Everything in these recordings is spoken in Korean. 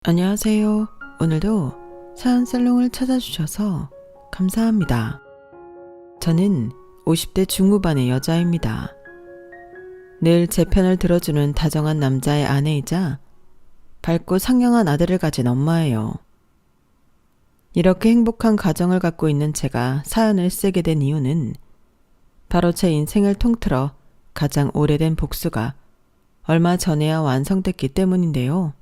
안녕하세요. 오늘도 사연살롱을 찾아주셔서 감사합니다. 저는 50대 중후반의 여자입니다. 늘 제 편을 들어주는 다정한 남자의 아내이자 밝고 상냥한 아들을 가진 엄마예요. 이렇게 행복한 가정을 갖고 있는 제가 사연을 쓰게 된 이유는 바로 제 인생을 통틀어 가장 오래된 복수가 얼마 전에야 완성됐기 때문인데요.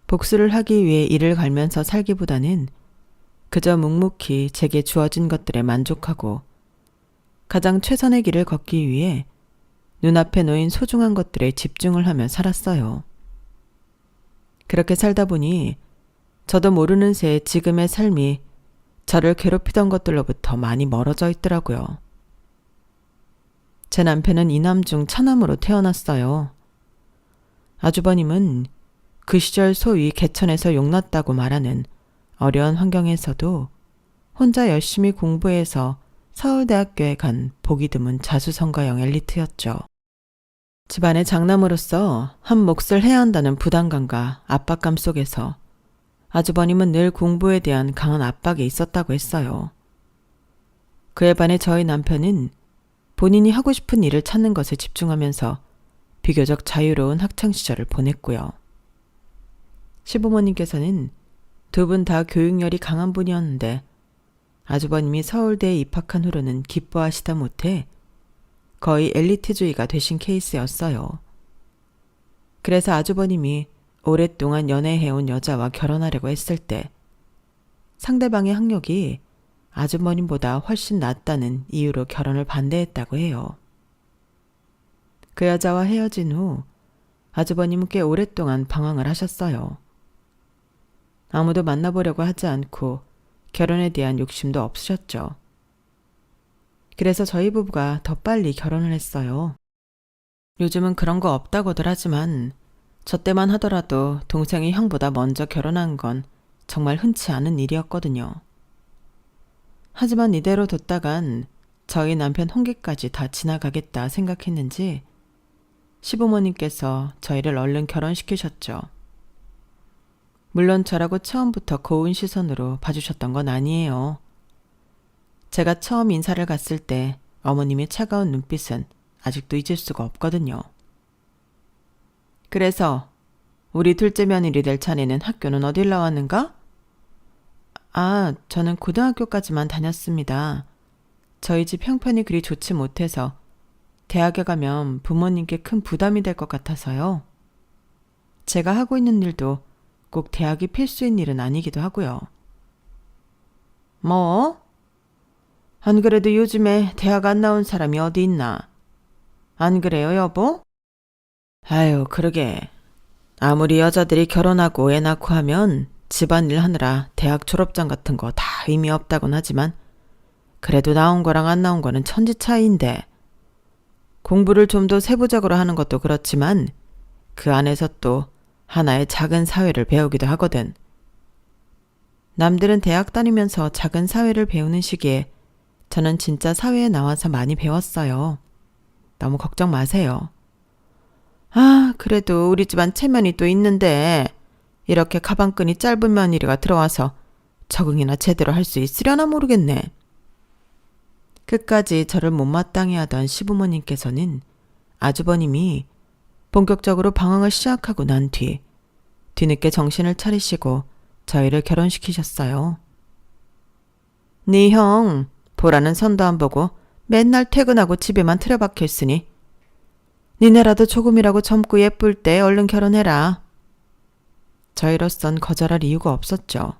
복수를 하기 위해 이를 갈면서 살기보다는 그저 묵묵히 제게 주어진 것들에 만족하고 가장 최선의 길을 걷기 위해 눈앞에 놓인 소중한 것들에 집중을 하며 살았어요. 그렇게 살다 보니 저도 모르는 새 지금의 삶이 저를 괴롭히던 것들로부터 많이 멀어져 있더라고요. 제 남편은 이남 중 차남으로 태어났어요. 아주버님은 그 시절 소위 개천에서 용났다고 말하는 어려운 환경에서도 혼자 열심히 공부해서 서울대학교에 간 보기 드문 자수성가형 엘리트였죠. 집안의 장남으로서 한 몫을 해야 한다는 부담감과 압박감 속에서 아주버님은 늘 공부에 대한 강한 압박이 있었다고 했어요. 그에 반해 저희 남편은 본인이 하고 싶은 일을 찾는 것에 집중하면서 비교적 자유로운 학창시절을 보냈고요. 시부모님께서는 두 분 다 교육열이 강한 분이었는데 아주버님이 서울대에 입학한 후로는 기뻐하시다 못해 거의 엘리트주의가 되신 케이스였어요. 그래서 아주버님이 오랫동안 연애해온 여자와 결혼하려고 했을 때 상대방의 학력이 아주버님보다 훨씬 낫다는 이유로 결혼을 반대했다고 해요. 그 여자와 헤어진 후 아주버님은 꽤 오랫동안 방황을 하셨어요. 아무도 만나보려고 하지 않고 결혼에 대한 욕심도 없으셨죠. 그래서 저희 부부가 더 빨리 결혼을 했어요. 요즘은 그런 거 없다고들 하지만 저 때만 하더라도 동생이 형보다 먼저 결혼한 건 정말 흔치 않은 일이었거든요. 하지만 이대로 뒀다간 저희 남편 홍기까지 다 지나가겠다 생각했는지 시부모님께서 저희를 얼른 결혼시키셨죠. 물론 저라고 처음부터 고운 시선으로 봐주셨던 건 아니에요. 제가 처음 인사를 갔을 때 어머님의 차가운 눈빛은 아직도 잊을 수가 없거든요. 그래서 우리 둘째 며느리 될 자네는 학교는 어딜 나왔는가? 저는 고등학교까지만 다녔습니다. 저희 집 형편이 그리 좋지 못해서 대학에 가면 부모님께 큰 부담이 될 것 같아서요. 제가 하고 있는 일도 꼭 대학이 필수인 일은 아니기도 하고요. 뭐? 안 그래도 요즘에 대학 안 나온 사람이 어디 있나? 안 그래요, 여보? 아유, 그러게. 아무리 여자들이 결혼하고 애 낳고 하면 집안일 하느라 대학 졸업장 같은 거 다 의미 없다곤 하지만 그래도 나온 거랑 안 나온 거는 천지 차이인데 공부를 좀 더 세부적으로 하는 것도 그렇지만 그 안에서 또 하나의 작은 사회를 배우기도 하거든. 남들은 대학 다니면서 작은 사회를 배우는 시기에 저는 진짜 사회에 나와서 많이 배웠어요. 너무 걱정 마세요. 그래도 우리 집안 체면이 또 있는데 이렇게 가방끈이 짧은 며느리가 들어와서 적응이나 제대로 할 수 있으려나 모르겠네. 끝까지 저를 못마땅해 하던 시부모님께서는 아주버님이 본격적으로 방황을 시작하고 난 뒤늦게 정신을 차리시고 저희를 결혼시키셨어요. 네 형 보라는 선도 안 보고 맨날 퇴근하고 집에만 틀어박혀 있으니 니네라도 조금이라고 젊고 예쁠 때 얼른 결혼해라. 저희로선 거절할 이유가 없었죠.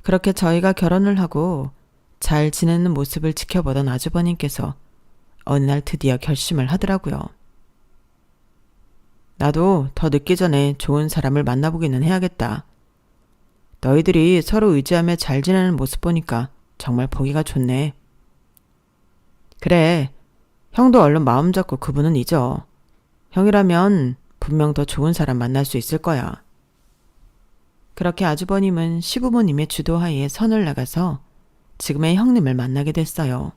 그렇게 저희가 결혼을 하고 잘 지내는 모습을 지켜보던 아주버님께서 어느 날 드디어 결심을 하더라고요. 나도 더 늦기 전에 좋은 사람을 만나보기는 해야겠다. 너희들이 서로 의지하며 잘 지내는 모습 보니까 정말 보기가 좋네. 그래, 형도 얼른 마음 잡고 그분은 잊어. 형이라면 분명 더 좋은 사람 만날 수 있을 거야. 그렇게 아주버님은 시부모님의 주도하에 선을 나가서 지금의 형님을 만나게 됐어요.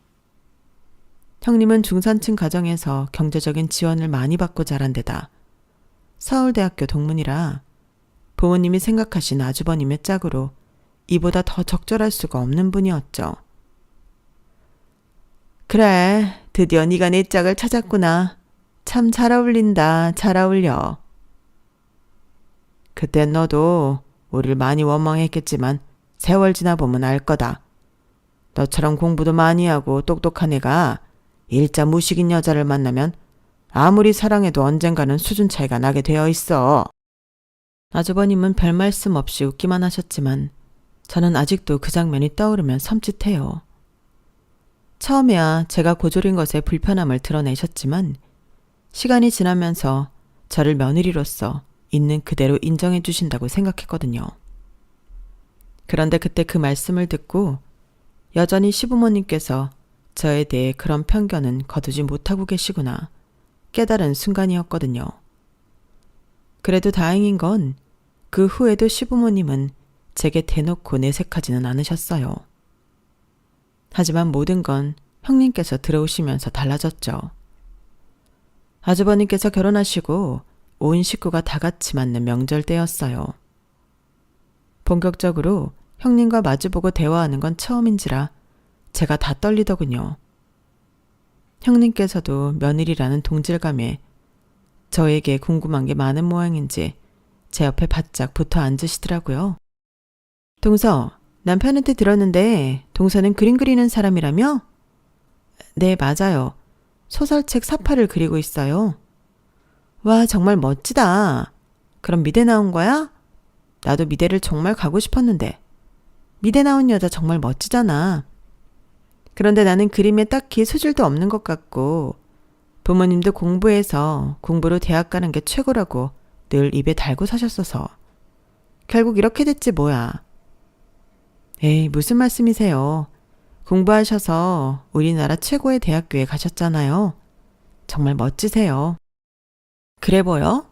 형님은 중산층 가정에서 경제적인 지원을 많이 받고 자란 데다 서울대학교 동문이라 부모님이 생각하신 아주버님의 짝으로 이보다 더 적절할 수가 없는 분이었죠. 그래, 드디어 네가 내 짝을 찾았구나. 참 잘 어울린다, 잘 어울려. 그땐 너도 우릴 많이 원망했겠지만 세월 지나 보면 알 거다. 너처럼 공부도 많이 하고 똑똑한 애가 일자 무식인 여자를 만나면 아무리 사랑해도 언젠가는 수준 차이가 나게 되어 있어. 아주버님은 별 말씀 없이 웃기만 하셨지만 저는 아직도 그 장면이 떠오르면 섬찟해요. 처음에야 제가 고졸인 것에 불편함을 드러내셨지만 시간이 지나면서 저를 며느리로서 있는 그대로 인정해 주신다고 생각했거든요. 그런데 그때 그 말씀을 듣고 여전히 시부모님께서 저에 대해 그런 편견은 거두지 못하고 계시구나 깨달은 순간이었거든요. 그래도 다행인 건 그 후에도 시부모님은 제게 대놓고 내색하지는 않으셨어요. 하지만 모든 건 형님께서 들어오시면서 달라졌죠. 아주버님께서 결혼하시고 온 식구가 다 같이 맞는 명절 때였어요. 본격적으로 형님과 마주보고 대화하는 건 처음인지라 제가 다 떨리더군요. 형님께서도 며느리라는 동질감에 저에게 궁금한 게 많은 모양인지 제 옆에 바짝 붙어 앉으시더라고요. 동서, 남편한테 들었는데 동서는 그림 그리는 사람이라며? 네, 맞아요. 소설책 사파를 그리고 있어요. 와, 정말 멋지다. 그럼 미대 나온 거야? 나도 미대를 정말 가고 싶었는데. 미대 나온 여자 정말 멋지잖아. 그런데 나는 그림에 딱히 소질도 없는 것 같고 부모님도 공부해서 공부로 대학 가는 게 최고라고 늘 입에 달고 사셨어서 결국 이렇게 됐지 뭐야. 에이, 무슨 말씀이세요. 공부하셔서 우리나라 최고의 대학교에 가셨잖아요. 정말 멋지세요. 그래 보여?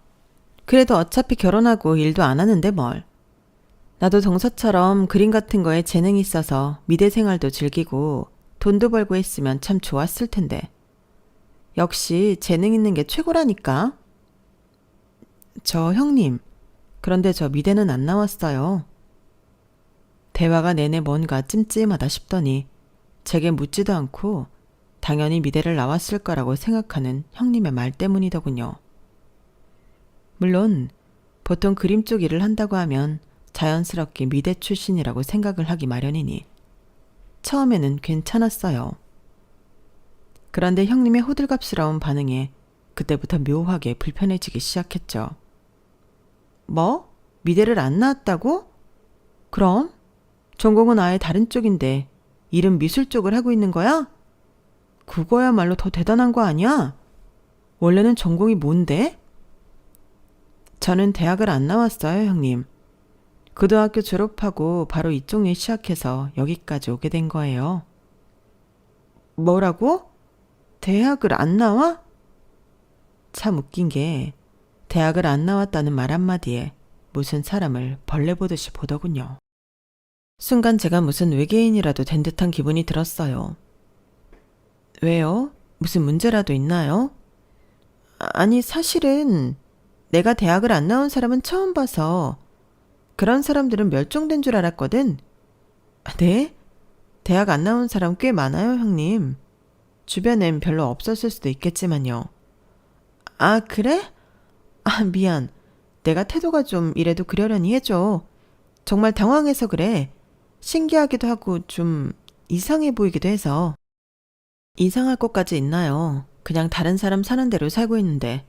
그래도 어차피 결혼하고 일도 안 하는데 뭘. 나도 동서처럼 그림 같은 거에 재능이 있어서 미대 생활도 즐기고 돈도 벌고 했으면 참 좋았을 텐데. 역시 재능 있는 게 최고라니까. 저 형님, 그런데 저 미대는 안 나왔어요. 대화가 내내 뭔가 찜찜하다 싶더니 제게 묻지도 않고 당연히 미대를 나왔을 거라고 생각하는 형님의 말 때문이더군요. 물론 보통 그림 쪽 일을 한다고 하면 자연스럽게 미대 출신이라고 생각을 하기 마련이니 처음에는 괜찮았어요. 그런데 형님의 호들갑스러운 반응에 그때부터 묘하게 불편해지기 시작했죠. 뭐? 미대를 안 나왔다고? 그럼? 전공은 아예 다른 쪽인데 일은 미술 쪽을 하고 있는 거야? 그거야말로 더 대단한 거 아니야? 원래는 전공이 뭔데? 저는 대학을 안 나왔어요, 형님. 고등학교 졸업하고 바로 이쪽 일 시작해서 여기까지 오게 된 거예요. 뭐라고? 대학을 안 나와? 참 웃긴 게 대학을 안 나왔다는 말 한마디에 무슨 사람을 벌레 보듯이 보더군요. 순간 제가 무슨 외계인이라도 된 듯한 기분이 들었어요. 왜요? 무슨 문제라도 있나요? 아니, 사실은 내가 대학을 안 나온 사람은 처음 봐서 그런 사람들은 멸종된 줄 알았거든. 네? 대학 안 나온 사람 꽤 많아요, 형님. 주변엔 별로 없었을 수도 있겠지만요. 아, 그래? 아, 미안. 내가 태도가 좀 이래도 그러려니 해줘. 정말 당황해서 그래. 신기하기도 하고 좀 이상해 보이기도 해서. 이상할 것까지 있나요? 그냥 다른 사람 사는 대로 살고 있는데.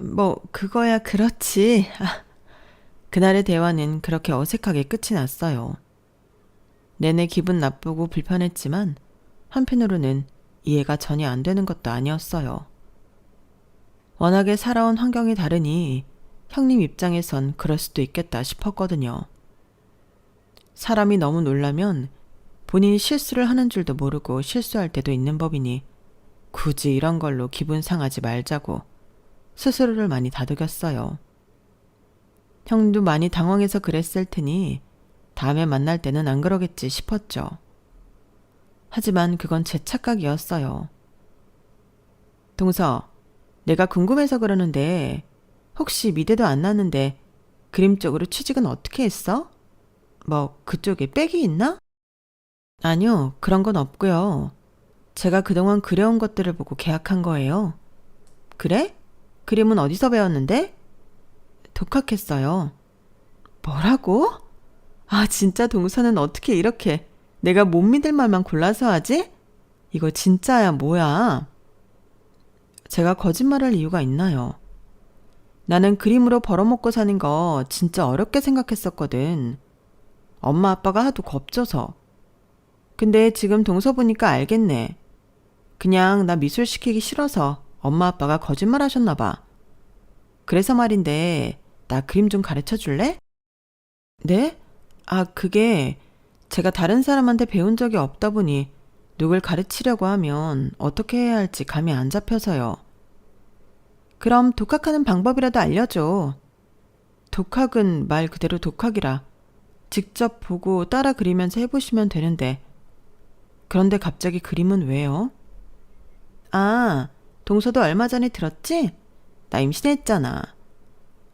뭐 그거야 그렇지. 그날의 대화는 그렇게 어색하게 끝이 났어요. 내내 기분 나쁘고 불편했지만 한편으로는 이해가 전혀 안 되는 것도 아니었어요. 워낙에 살아온 환경이 다르니 형님 입장에선 그럴 수도 있겠다 싶었거든요. 사람이 너무 놀라면 본인이 실수를 하는 줄도 모르고 실수할 때도 있는 법이니 굳이 이런 걸로 기분 상하지 말자고 스스로를 많이 다독였어요. 형님도 많이 당황해서 그랬을 테니 다음에 만날 때는 안 그러겠지 싶었죠. 하지만 그건 제 착각이었어요. 동서, 내가 궁금해서 그러는데 혹시 미대도 안 나는데 그림 쪽으로 취직은 어떻게 했어? 뭐 그쪽에 빽이 있나? 아니요, 그런 건 없고요. 제가 그동안 그려온 것들을 보고 계약한 거예요. 그래? 그림은 어디서 배웠는데? 독학했어요. 뭐라고? 아, 진짜 동서는 어떻게 이렇게 내가 못 믿을 말만 골라서 하지? 이거 진짜야 뭐야? 제가 거짓말할 이유가 있나요? 나는 그림으로 벌어먹고 사는 거 진짜 어렵게 생각했었거든. 엄마 아빠가 하도 겁줘서. 근데 지금 동서 보니까 알겠네. 그냥 나 미술 시키기 싫어서 엄마 아빠가 거짓말 하셨나 봐. 그래서 말인데 나 그림 좀 가르쳐 줄래? 네? 아, 그게 제가 다른 사람한테 배운 적이 없다 보니 누굴 가르치려고 하면 어떻게 해야 할지 감이 안 잡혀서요. 그럼 독학하는 방법이라도 알려줘. 독학은 말 그대로 독학이라 직접 보고 따라 그리면서 해보시면 되는데. 그런데 갑자기 그림은 왜요? 아, 동서도 얼마 전에 들었지? 나 임신했잖아.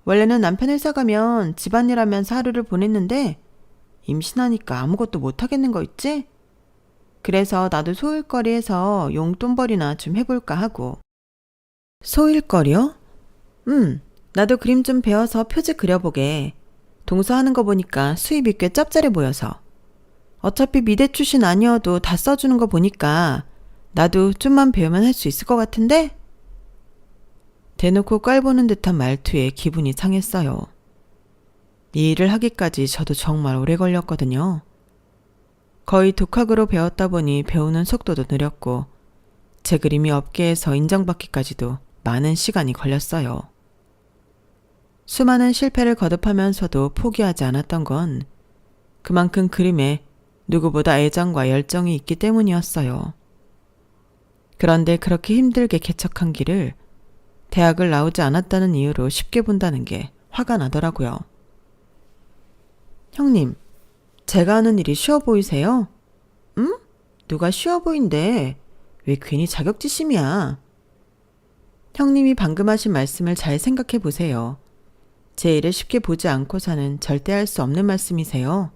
원래는 남편 회사 가면 집안일 하면서 하루를 보냈는데 임신하니까 아무것도 못하겠는 거 있지? 그래서 나도 소일거리해서 용돈벌이나 좀 해볼까 하고. 소일거리요? 나도 그림 좀 배워서 표지 그려보게. 동서 하는 거 보니까 수입이 꽤 짭짤해 보여서. 어차피 미대 출신 아니어도 다 써주는 거 보니까 나도 좀만 배우면 할 수 있을 것 같은데? 대놓고 깔보는 듯한 말투에 기분이 상했어요. 이 일을 하기까지 저도 정말 오래 걸렸거든요. 거의 독학으로 배웠다 보니 배우는 속도도 느렸고 제 그림이 업계에서 인정받기까지도 많은 시간이 걸렸어요. 수많은 실패를 거듭하면서도 포기하지 않았던 건 그만큼 그림에 누구보다 애정과 열정이 있기 때문이었어요. 그런데 그렇게 힘들게 개척한 길을 대학을 나오지 않았다는 이유로 쉽게 본다는 게 화가 나더라고요. 형님, 제가 하는 일이 쉬워 보이세요? 응? 누가 쉬워 보인대? 왜 괜히 자격지심이야? 형님이 방금 하신 말씀을 잘 생각해 보세요. 제 일을 쉽게 보지 않고서는 절대 할 수 없는 말씀이세요.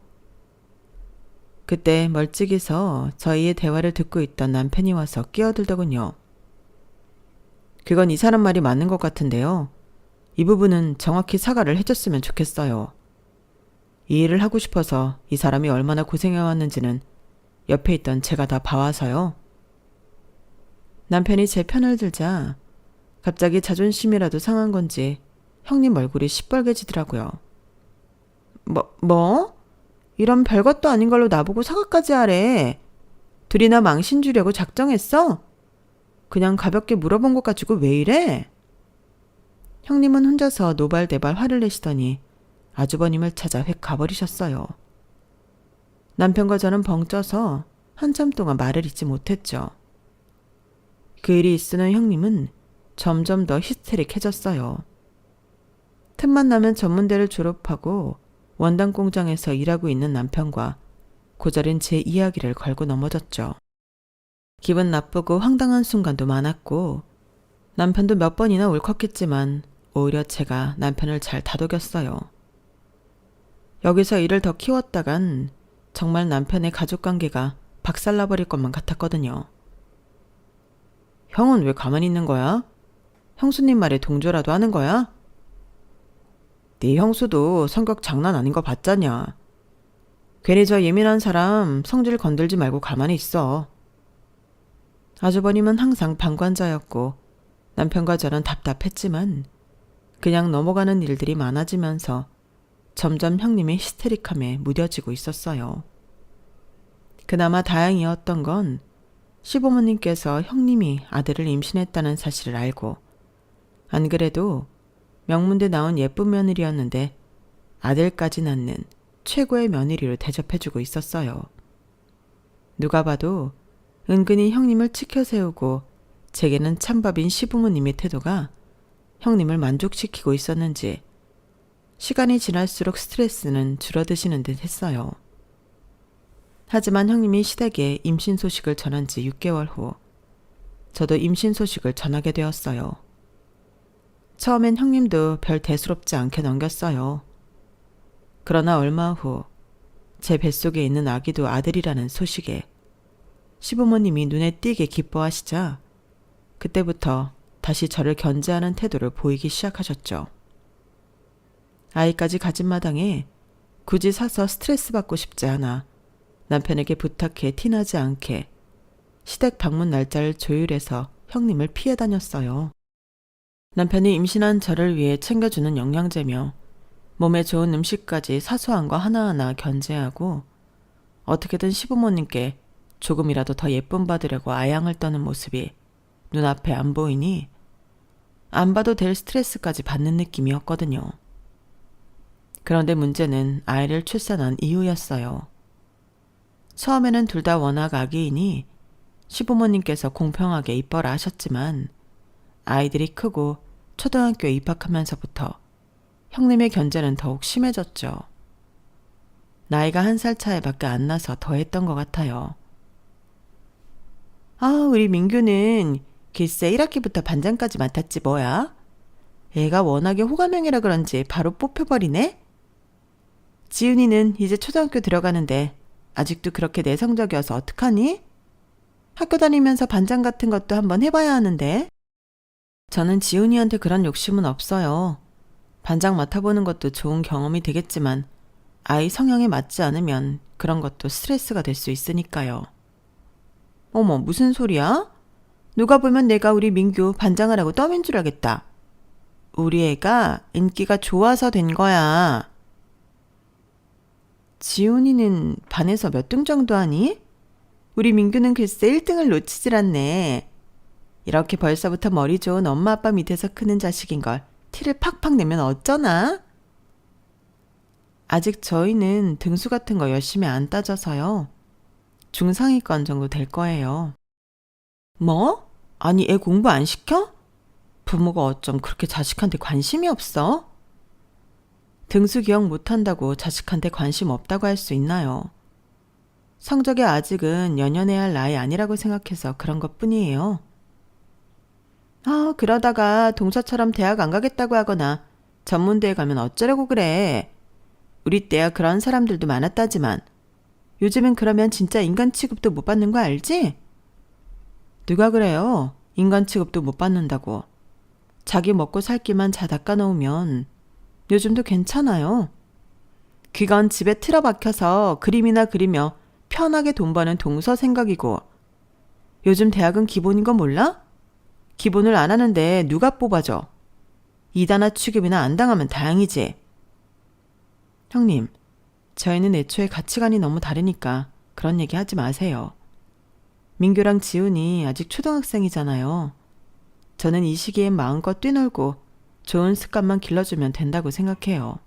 그때 멀찍이서 저희의 대화를 듣고 있던 남편이 와서 끼어들더군요. 그건 이 사람 말이 맞는 것 같은데요. 이 부분은 정확히 사과를 해줬으면 좋겠어요. 이 일을 하고 싶어서 이 사람이 얼마나 고생해왔는지는 옆에 있던 제가 다 봐와서요. 남편이 제 편을 들자 갑자기 자존심이라도 상한 건지 형님 얼굴이 시뻘개지더라고요. 뭐? 이런 별것도 아닌 걸로 나보고 사과까지 하래. 둘이나 망신 주려고 작정했어? 그냥 가볍게 물어본 것 가지고 왜 이래? 형님은 혼자서 노발대발 화를 내시더니 아주버님을 찾아 획 가버리셨어요. 남편과 저는 벙쪄서 한참 동안 말을 잇지 못했죠. 그 일이 있으는 형님은 점점 더 히스테릭해졌어요. 틈만 나면 전문대를 졸업하고 원단 공장에서 일하고 있는 남편과 고절인 제 이야기를 걸고 넘어졌죠. 기분 나쁘고 황당한 순간도 많았고 남편도 몇 번이나 울컥했지만 오히려 제가 남편을 잘 다독였어요. 여기서 일을 더 키웠다간 정말 남편의 가족관계가 박살나버릴 것만 같았거든요. 형은 왜 가만히 있는 거야? 형수님 말에 동조라도 하는 거야? 네 형수도 성격 장난 아닌 거 봤잖냐. 괜히 저 예민한 사람 성질 건들지 말고 가만히 있어. 아주버님은 항상 방관자였고 남편과 저는 답답했지만 그냥 넘어가는 일들이 많아지면서 점점 형님의 히스테릭함에 무뎌지고 있었어요. 그나마 다행이었던 건 시부모님께서 형님이 아들을 임신했다는 사실을 알고 안 그래도 명문대 나온 예쁜 며느리였는데 아들까지 낳는 최고의 며느리로 대접해주고 있었어요. 누가 봐도 은근히 형님을 치켜세우고 제게는 찬밥인 시부모님의 태도가 형님을 만족시키고 있었는지 시간이 지날수록 스트레스는 줄어드시는 듯 했어요. 하지만 형님이 시댁에 임신 소식을 전한 지 6개월 후 저도 임신 소식을 전하게 되었어요. 처음엔 형님도 별 대수롭지 않게 넘겼어요. 그러나 얼마 후 제 뱃속에 있는 아기도 아들이라는 소식에 시부모님이 눈에 띄게 기뻐하시자 그때부터 다시 저를 견제하는 태도를 보이기 시작하셨죠. 아이까지 가진 마당에 굳이 사서 스트레스 받고 싶지 않아 남편에게 부탁해 티나지 않게 시댁 방문 날짜를 조율해서 형님을 피해 다녔어요. 남편이 임신한 저를 위해 챙겨주는 영양제며 몸에 좋은 음식까지 사소한 거 하나하나 견제하고 어떻게든 시부모님께 조금이라도 더 예쁨 받으려고 아양을 떠는 모습이 눈앞에 안 보이니 안 봐도 될 스트레스까지 받는 느낌이었거든요. 그런데 문제는 아이를 출산한 이후였어요. 처음에는 둘 다 워낙 아기이니 시부모님께서 공평하게 입버라 하셨지만 아이들이 크고 초등학교에 입학하면서부터 형님의 견제는 더욱 심해졌죠. 나이가 1살 차이밖에 안 나서 더했던 것 같아요. 우리 민규는 글쎄 1학기부터 반장까지 맡았지 뭐야? 애가 워낙에 호감형이라 그런지 바로 뽑혀버리네? 지훈이는 이제 초등학교 들어가는데 아직도 그렇게 내성적이어서 어떡하니? 학교 다니면서 반장 같은 것도 한번 해봐야 하는데. 저는 지훈이한테 그런 욕심은 없어요. 반장 맡아보는 것도 좋은 경험이 되겠지만 아이 성향에 맞지 않으면 그런 것도 스트레스가 될 수 있으니까요. 어머, 무슨 소리야? 누가 보면 내가 우리 민규 반장하라고 떠민 줄 알겠다. 우리 애가 인기가 좋아서 된 거야. 지훈이는 반에서 몇 등 정도 하니? 우리 민규는 글쎄 1등을 놓치질 않네. 이렇게 벌써부터 머리 좋은 엄마 아빠 밑에서 크는 자식인 걸 티를 팍팍 내면 어쩌나? 아직 저희는 등수 같은 거 열심히 안 따져서요. 중상위권 정도 될 거예요. 뭐? 아니 애 공부 안 시켜? 부모가 어쩜 그렇게 자식한테 관심이 없어? 등수 기억 못한다고 자식한테 관심 없다고 할 수 있나요? 성적이 아직은 연연해야 할 나이 아니라고 생각해서 그런 것뿐이에요. 그러다가 동서처럼 대학 안 가겠다고 하거나 전문대에 가면 어쩌려고 그래. 우리 때야 그런 사람들도 많았다지만 요즘은 그러면 진짜 인간 취급도 못 받는 거 알지? 누가 그래요? 인간 취급도 못 받는다고. 자기 먹고 살 길만 잘 닦아놓으면 요즘도 괜찮아요. 그건 집에 틀어박혀서 그림이나 그리며 편하게 돈 버는 동서 생각이고 요즘 대학은 기본인 건 몰라? 기본을 안 하는데 누가 뽑아줘? 이단아 취급이나 안 당하면 다행이지. 형님, 저희는 애초에 가치관이 너무 다르니까 그런 얘기 하지 마세요. 민규랑 지훈이 아직 초등학생이잖아요. 저는 이 시기엔 마음껏 뛰놀고 좋은 습관만 길러주면 된다고 생각해요.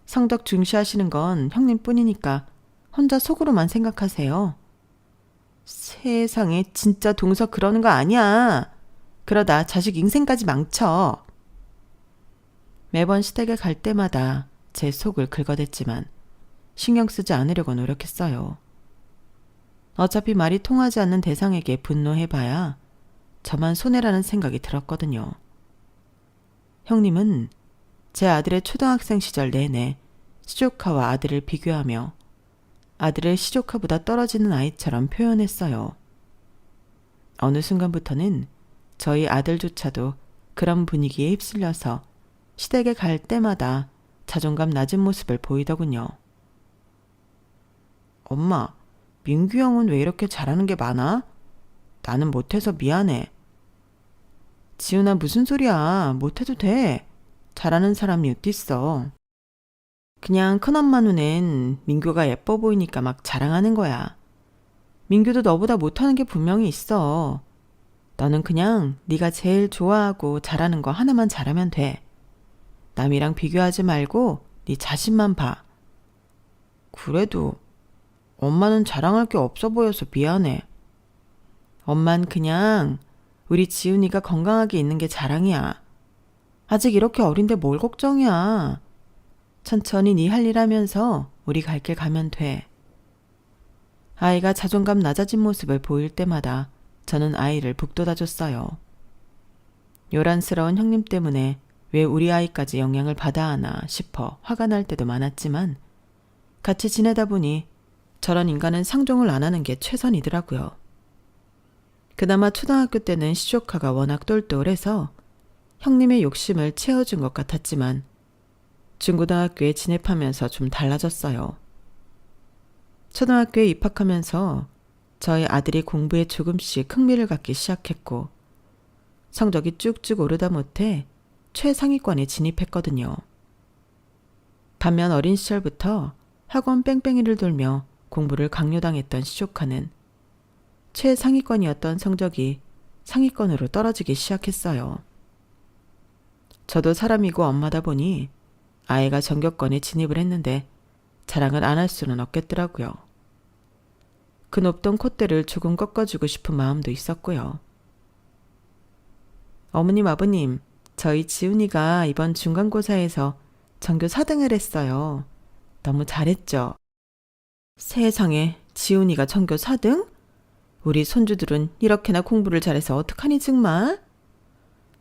성적 중시하시는 건 형님뿐이니까 혼자 속으로만 생각하세요. 세상에 진짜 동서 그러는 거 아니야. 그러다 자식 인생까지 망쳐. 매번 시댁에 갈 때마다 제 속을 긁어댔지만 신경 쓰지 않으려고 노력했어요. 어차피 말이 통하지 않는 대상에게 분노해봐야 저만 손해라는 생각이 들었거든요. 형님은 제 아들의 초등학생 시절 내내 시조카와 아들을 비교하며 아들을 시조카보다 떨어지는 아이처럼 표현했어요. 어느 순간부터는 저희 아들조차도 그런 분위기에 휩쓸려서 시댁에 갈 때마다 자존감 낮은 모습을 보이더군요. 엄마, 민규 형은 왜 이렇게 잘하는 게 많아? 나는 못해서 미안해. 지훈아, 무슨 소리야. 못해도 돼. 잘하는 사람이 어딨어. 그냥 큰엄마 눈엔 민규가 예뻐 보이니까 막 자랑하는 거야. 민규도 너보다 못하는 게 분명히 있어. 너는 그냥 네가 제일 좋아하고 잘하는 거 하나만 잘하면 돼. 남이랑 비교하지 말고 네 자신만 봐. 그래도 엄마는 자랑할 게 없어 보여서 미안해. 엄만 그냥 우리 지훈이가 건강하게 있는 게 자랑이야. 아직 이렇게 어린데 뭘 걱정이야. 천천히 네 할 일 하면서 우리 갈 길 가면 돼. 아이가 자존감 낮아진 모습을 보일 때마다 저는 아이를 북돋아줬어요. 요란스러운 형님 때문에 왜 우리 아이까지 영향을 받아 하나 싶어 화가 날 때도 많았지만 같이 지내다 보니 저런 인간은 상종을 안 하는 게 최선이더라고요. 그나마 초등학교 때는 시조카가 워낙 똘똘해서 형님의 욕심을 채워준 것 같았지만 중고등학교에 진입하면서 좀 달라졌어요. 초등학교에 입학하면서 저희 아들이 공부에 조금씩 흥미를 갖기 시작했고 성적이 쭉쭉 오르다 못해 최상위권에 진입했거든요. 반면 어린 시절부터 학원 뺑뺑이를 돌며 공부를 강요당했던 시조카는 최상위권이었던 성적이 상위권으로 떨어지기 시작했어요. 저도 사람이고 엄마다 보니 아이가 전교권에 진입을 했는데 자랑을 안 할 수는 없겠더라고요. 그 높던 콧대를 조금 꺾어주고 싶은 마음도 있었고요. 어머님, 아버님, 저희 지훈이가 이번 중간고사에서 전교 4등을 했어요. 너무 잘했죠? 세상에, 지훈이가 전교 4등? 우리 손주들은 이렇게나 공부를 잘해서 어떡하니 정말?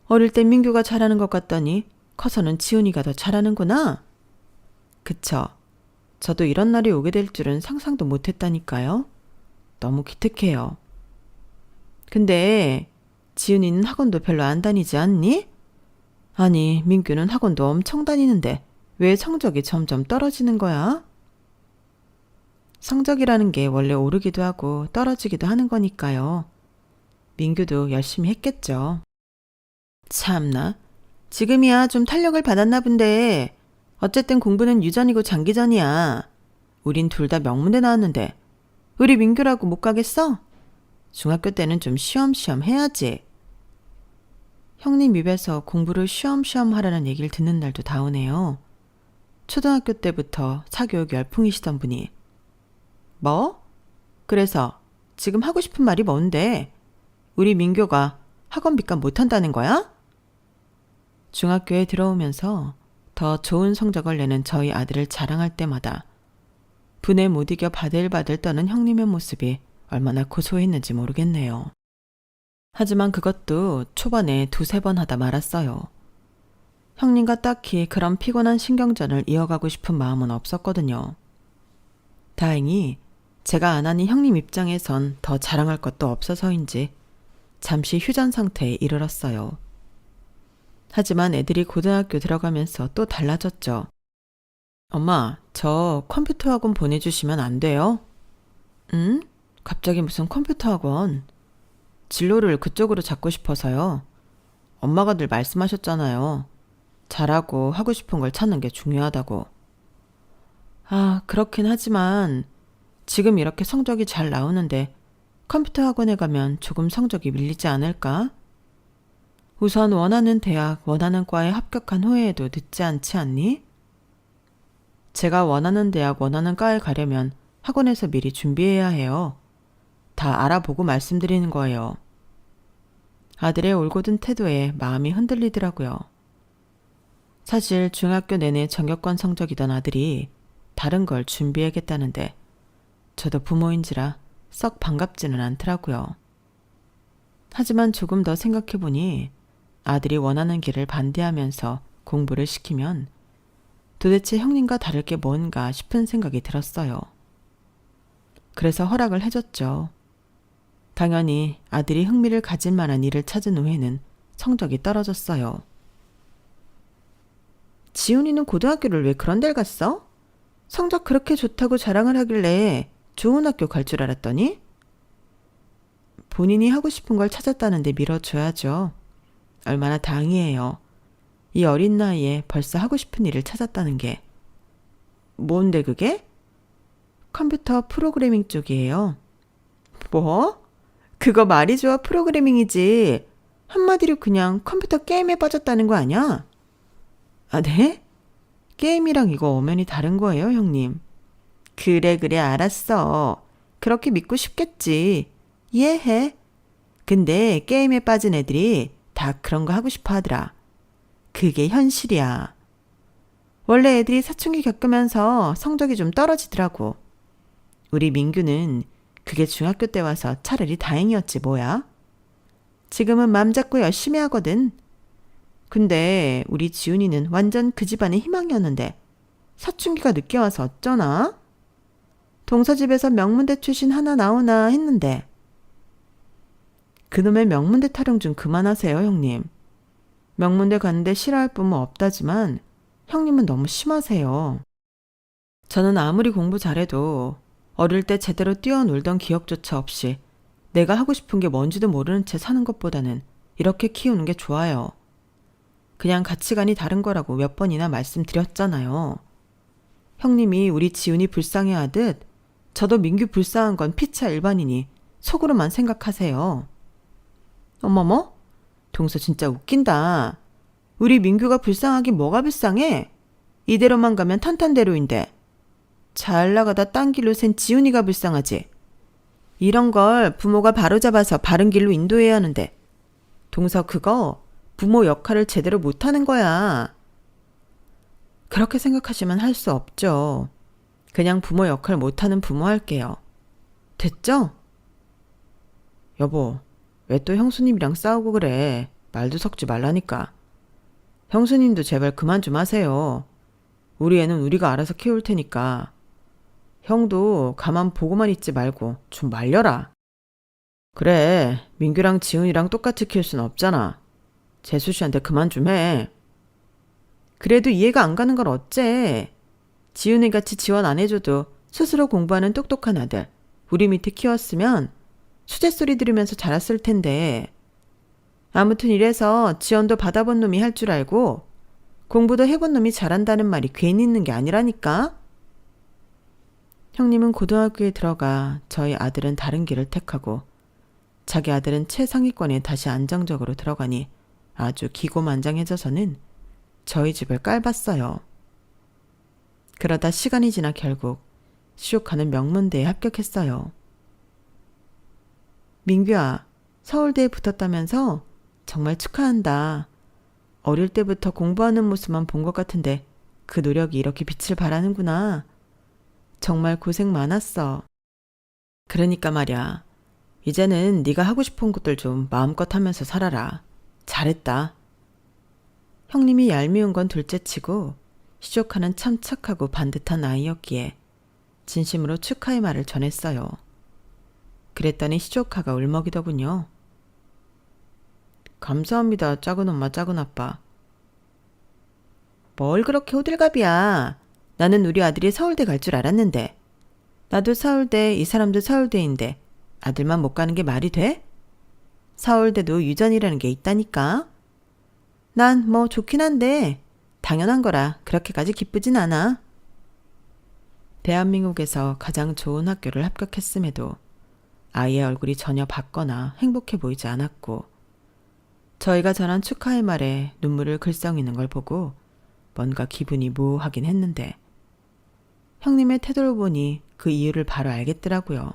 어릴 때 민규가 잘하는 것 같더니 커서는 지훈이가 더 잘하는구나. 그쵸? 저도 이런 날이 오게 될 줄은 상상도 못했다니까요. 너무 기특해요. 근데 지훈이는 학원도 별로 안 다니지 않니? 아니, 민규는 학원도 엄청 다니는데 왜 성적이 점점 떨어지는 거야? 성적이라는 게 원래 오르기도 하고 떨어지기도 하는 거니까요. 민규도 열심히 했겠죠. 참나, 지금이야 좀 탄력을 받았나 본데 어쨌든 공부는 유전이고 장기전이야. 우린 둘 다 명문대 나왔는데 우리 민규라고 못 가겠어? 중학교 때는 좀 쉬엄쉬엄 해야지. 형님 입에서 공부를 쉬엄쉬엄 하라는 얘기를 듣는 날도 다오네요. 초등학교 때부터 사교육 열풍이시던 분이. 뭐? 그래서 지금 하고 싶은 말이 뭔데? 우리 민규가 학원비값 못한다는 거야? 중학교에 들어오면서 더 좋은 성적을 내는 저희 아들을 자랑할 때마다 분에 못 이겨 바들바들 떠는 형님의 모습이 얼마나 고소했는지 모르겠네요. 하지만 그것도 초반에 2-3번 하다 말았어요. 형님과 딱히 그런 피곤한 신경전을 이어가고 싶은 마음은 없었거든요. 다행히 제가 안 하니 형님 입장에선 더 자랑할 것도 없어서인지 잠시 휴전 상태에 이르렀어요. 하지만 애들이 고등학교 들어가면서 또 달라졌죠. 엄마, 저 컴퓨터 학원 보내주시면 안 돼요? 응? 갑자기 무슨 컴퓨터 학원? 진로를 그쪽으로 잡고 싶어서요. 엄마가 늘 말씀하셨잖아요. 잘하고 하고 싶은 걸 찾는 게 중요하다고. 아, 그렇긴 하지만 지금 이렇게 성적이 잘 나오는데 컴퓨터 학원에 가면 조금 성적이 밀리지 않을까? 우선 원하는 대학, 원하는 과에 합격한 후에도 늦지 않지 않니? 제가 원하는 대학, 원하는 과에 가려면 학원에서 미리 준비해야 해요. 다 알아보고 말씀드리는 거예요. 아들의 올곧은 태도에 마음이 흔들리더라고요. 사실 중학교 내내 전교권 성적이던 아들이 다른 걸 준비해야겠다는데 저도 부모인지라 썩 반갑지는 않더라고요. 하지만 조금 더 생각해보니 아들이 원하는 길을 반대하면서 공부를 시키면 도대체 형님과 다를 게 뭔가 싶은 생각이 들었어요. 그래서 허락을 해줬죠. 당연히 아들이 흥미를 가질 만한 일을 찾은 후에는 성적이 떨어졌어요. 지훈이는 고등학교를 왜 그런 데를 갔어? 성적 그렇게 좋다고 자랑을 하길래 좋은 학교 갈 줄 알았더니? 본인이 하고 싶은 걸 찾았다는데 밀어줘야죠. 얼마나 당이에요. 이 어린 나이에 벌써 하고 싶은 일을 찾았다는 게. 뭔데 그게? 컴퓨터 프로그래밍 쪽이에요. 뭐? 그거 말이 좋아 프로그래밍이지. 한마디로 그냥 컴퓨터 게임에 빠졌다는 거 아니야? 아, 네? 게임이랑 이거 엄연히 다른 거예요, 형님. 그래, 알았어. 그렇게 믿고 싶겠지. 이해해. 근데 게임에 빠진 애들이 다 그런 거 하고 싶어 하더라. 그게 현실이야. 원래 애들이 사춘기 겪으면서 성적이 좀 떨어지더라고. 우리 민규는 그게 중학교 때 와서 차라리 다행이었지 뭐야. 지금은 맘 잡고 열심히 하거든. 근데 우리 지훈이는 완전 그 집안의 희망이었는데 사춘기가 늦게 와서 어쩌나? 동서집에서 명문대 출신 하나 나오나 했는데. 그놈의 명문대 타령 좀 그만하세요, 형님. 명문대 갔는데 싫어할 부모 없다지만 형님은 너무 심하세요. 저는 아무리 공부 잘해도 어릴 때 제대로 뛰어놀던 기억조차 없이 내가 하고 싶은 게 뭔지도 모르는 채 사는 것보다는 이렇게 키우는 게 좋아요. 그냥 가치관이 다른 거라고 몇 번이나 말씀드렸잖아요. 형님이 우리 지훈이 불쌍해하듯 저도 민규 불쌍한 건 피차 일반이니 속으로만 생각하세요. 어머머? 동서 진짜 웃긴다. 우리 민규가 불쌍하긴 뭐가 불쌍해? 이대로만 가면 탄탄대로인데. 잘 나가다 딴 길로 샌 지훈이가 불쌍하지. 이런 걸 부모가 바로잡아서 바른 길로 인도해야 하는데 동서 그거 부모 역할을 제대로 못하는 거야. 그렇게 생각하시면 할 수 없죠. 그냥 부모 역할 못하는 부모 할게요. 됐죠? 여보, 왜 또 형수님이랑 싸우고 그래. 말도 섞지 말라니까. 형수님도 제발 그만 좀 하세요. 우리 애는 우리가 알아서 키울 테니까. 형도 가만 보고만 있지 말고 좀 말려라. 그래, 민규랑 지훈이랑 똑같이 키울 순 없잖아. 재수 씨한테 그만 좀 해. 그래도 이해가 안 가는 걸 어째. 지훈이 같이 지원 안 해줘도 스스로 공부하는 똑똑한 아들 우리 밑에 키웠으면 수제소리 들으면서 자랐을 텐데. 아무튼 이래서 지원도 받아본 놈이 할 줄 알고 공부도 해본 놈이 잘한다는 말이 괜히 있는 게 아니라니까. 형님은 고등학교에 들어가 저희 아들은 다른 길을 택하고 자기 아들은 최상위권에 다시 안정적으로 들어가니 아주 기고만장해져서는 저희 집을 깔봤어요. 그러다 시간이 지나 결국 시옥하는 명문대에 합격했어요. 민규야, 서울대에 붙었다면서? 정말 축하한다. 어릴 때부터 공부하는 모습만 본 것 같은데 그 노력이 이렇게 빛을 발하는구나. 정말 고생 많았어. 그러니까 말이야. 이제는 네가 하고 싶은 것들 좀 마음껏 하면서 살아라. 잘했다. 형님이 얄미운 건 둘째치고 시조카는 참 착하고 반듯한 아이였기에 진심으로 축하의 말을 전했어요. 그랬더니 시조카가 울먹이더군요. 감사합니다, 작은 엄마, 작은 아빠. 뭘 그렇게 호들갑이야. 나는 우리 아들이 서울대 갈 줄 알았는데. 나도 서울대, 이 사람도 서울대인데 아들만 못 가는 게 말이 돼? 서울대도 유전이라는 게 있다니까. 난 뭐 좋긴 한데 당연한 거라 그렇게까지 기쁘진 않아. 대한민국에서 가장 좋은 학교를 합격했음에도 아이의 얼굴이 전혀 밝거나 행복해 보이지 않았고 저희가 전한 축하의 말에 눈물을 글썽이는 걸 보고 뭔가 기분이 묘하긴 했는데 형님의 태도를 보니 그 이유를 바로 알겠더라고요.